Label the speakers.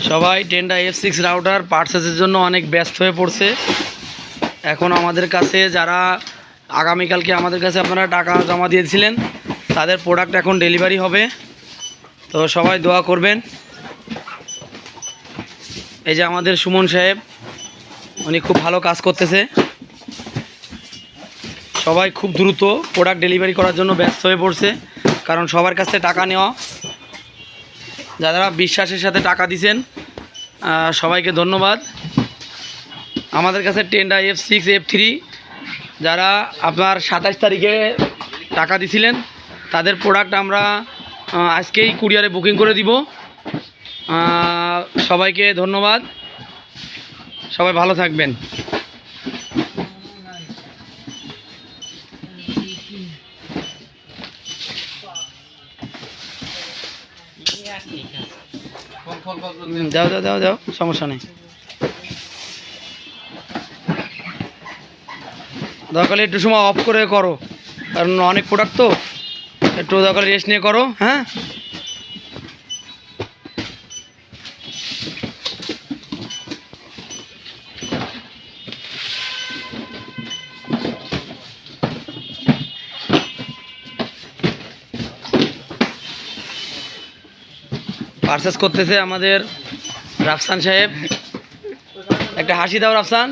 Speaker 1: সবাই Tenda F6 router পারচেজের জন্য অনেক ব্যস্ত হয়ে পড়ছে। এখন আমাদের কাছে যারা আগামীকালকে আমাদের কাছে আপনারা টাকা জমা দিয়েছিলেন তাদের প্রোডাক্ট এখন ডেলিভারি হবে, তো সবাই দোয়া করবেন। এই যে আমাদের সুমন সাহেব, উনি খুব ভালো কাজ করতেছে। সবাই খুব দ্রুত প্রোডাক্ট ডেলিভারি করার জন্য ব্যস্ত হয়ে পড়ছে, কারণ সবার কাছে টাকা নেওয়া। যারা বিশ্বাসের সাথে টাকা দিয়েছেন সবাইকে ধন্যবাদ। আমাদের কাছে টেন্ডা F6 F3 যারা আপনার 27 তারিখে টাকা দিছিলেন তাদের প্রোডাক্ট আমরা আজকেই কুরিয়ারে বুকিং করে দিব। সবাইকে ধন্যবাদ, সবাই ভালো থাকবেন। যাও যাও যাও যাও, সমস্যা নেই। দরকার একটু সময় অফ করে করো, কারণ অনেক প্রোডাক্ট তো, একটু দরকার রেস্ট নিয়ে করো। হ্যাঁ, পারচেস করতেছে আমাদের রাফসান সাহেব। একটা হাসি দাও রাফসান।